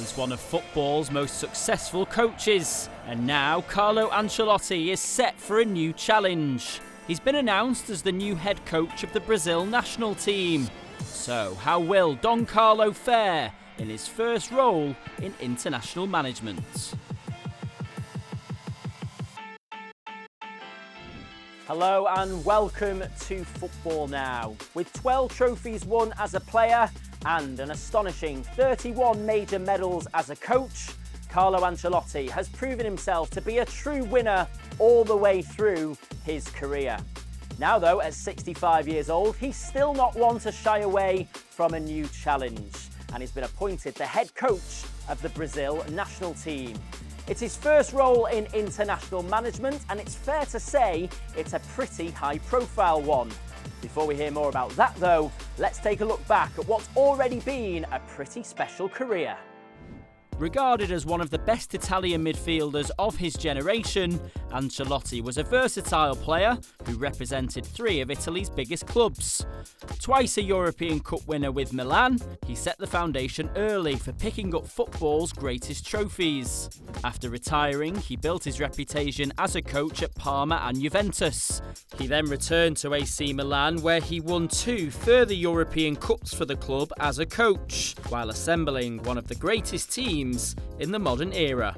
He's one of football's most successful coaches, and now Carlo Ancelotti is set for a new challenge. He's been announced as the new head coach of the Brazil national team. So, how will Don Carlo fare in his first role in international management? Hello and welcome to Football Now. With 12 trophies won as a player and an astonishing 31 major medals as a coach, Carlo Ancelotti has proven himself to be a true winner all the way through his career. Now though, at 65 years old, he's still not one to shy away from a new challenge, and he's been appointed the head coach of the Brazil national team. It's his first role in international management, and it's fair to say it's a pretty high-profile one. Before we hear more about that though, let's take a look back at what's already been a pretty special career. Regarded as one of the best Italian midfielders of his generation, Ancelotti was a versatile player who represented three of Italy's biggest clubs. Twice a European Cup winner with Milan, he set the foundation early for picking up football's greatest trophies. After retiring, he built his reputation as a coach at Parma and Juventus. He then returned to AC Milan, where he won two further European Cups for the club as a coach, while assembling one of the greatest teams in the modern era.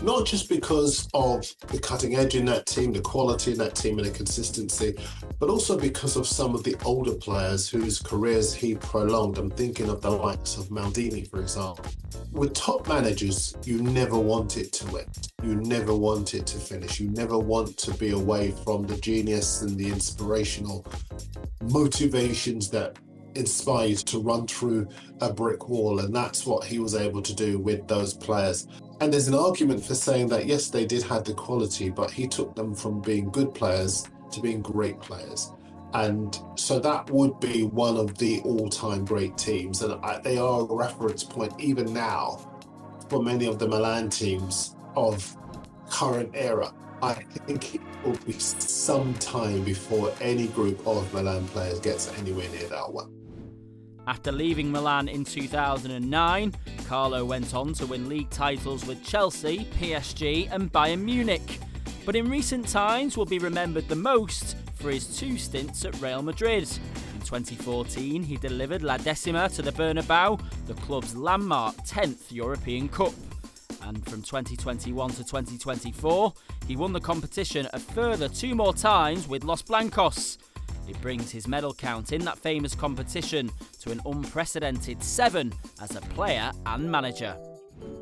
Not just because of the cutting edge in that team, the quality in that team and the consistency, but also because of some of the older players whose careers he prolonged. I'm thinking of the likes of Maldini, for example. With top managers, you never want it to end. You never want it to finish. You never want to be away from the genius and the inspirational motivations that inspire you to run through a brick wall, and that's what he was able to do with those players. And there's an argument for saying that yes, they did have the quality, but he took them from being good players to being great players. And so that would be one of the all-time great teams, and they are a reference point even now for many of the Milan teams of current era. I think it will be some time before any group of Milan players gets anywhere near that one. After leaving Milan in 2009, Carlo went on to win league titles with Chelsea, PSG and Bayern Munich. But in recent times will be remembered the most for his two stints at Real Madrid. In 2014, he delivered La Decima to the Bernabeu, the club's landmark 10th European Cup. And from 2021 to 2024, he won the competition a further two more times with Los Blancos. It brings his medal count in that famous competition to an unprecedented 7 as a player and manager.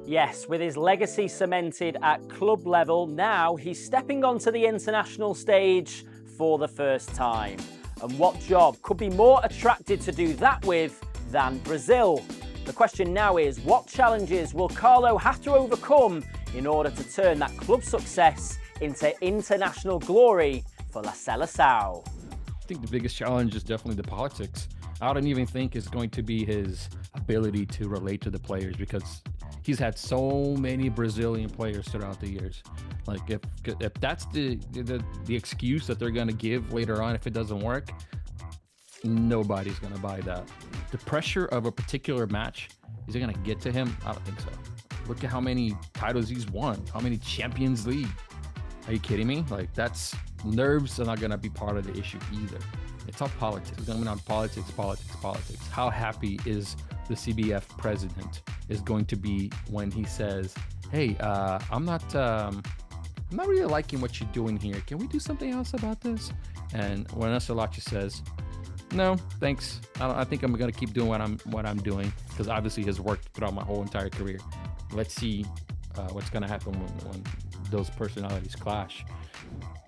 Yes, with his legacy cemented at club level, now he's stepping onto the international stage for the first time. And what job could be more attracted to do that with than Brazil? The question now is, what challenges will Carlo have to overcome in order to turn that club success into international glory for La Seleção? I think the biggest challenge is definitely the politics. I don't even think it's going to be his ability to relate to the players, because he's had so many Brazilian players throughout the years. Like if that's the excuse that they're going to give later on if it doesn't work, nobody's going to buy that. The pressure of a particular match, is it going to get to him? I don't think so. Look at how many titles he's won, how many Champions League. Are you kidding me? Like, that's nerves are not going to be part of the issue either. It's all politics. It's going to be on politics. How happy is the CBF president is going to be when he says, hey, I'm not really liking what you're doing here. Can we do something else about this? And when Ancelotti says, no, thanks. I think I'm going to keep doing what I'm doing, because obviously it has worked throughout my whole entire career. Let's see what's going to happen when those personalities clash.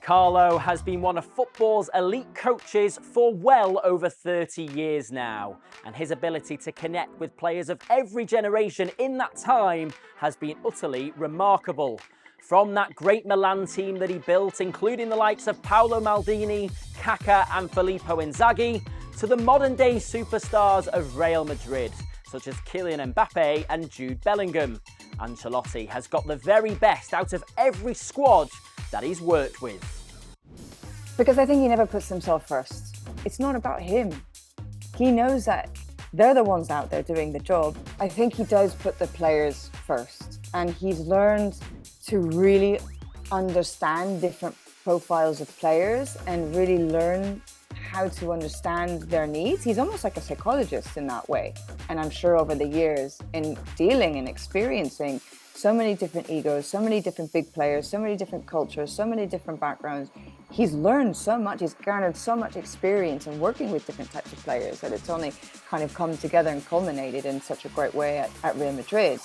Carlo has been one of football's elite coaches for well over 30 years now, and his ability to connect with players of every generation in that time has been utterly remarkable. From that great Milan team that he built, including the likes of Paolo Maldini, Kaká and Filippo Inzaghi, to the modern-day superstars of Real Madrid, such as Kylian Mbappe and Jude Bellingham. Ancelotti has got the very best out of every squad that he's worked with. Because I think he never puts himself first. It's not about him. He knows that they're the ones out there doing the job. I think he does put the players first, and he's learned to really understand different profiles of players and really learn how to understand their needs. He's almost like a psychologist in that way. And I'm sure over the years, in dealing and experiencing so many different egos, so many different big players, so many different cultures, so many different backgrounds, he's learned so much, he's garnered so much experience in working with different types of players that it's only kind of come together and culminated in such a great way at Real Madrid.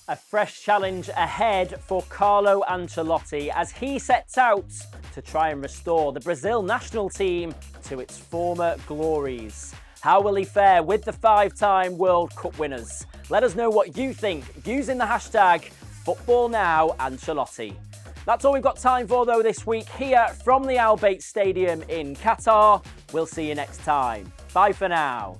A fresh challenge ahead for Carlo Ancelotti as he sets out to try and restore the Brazil national team to its former glories. How will he fare with the 5-time World Cup winners? Let us know what you think using the hashtag #FootballNowAncelotti. That's all we've got time for though this week here from the Al Bayt Stadium in Qatar. We'll see you next time. Bye for now.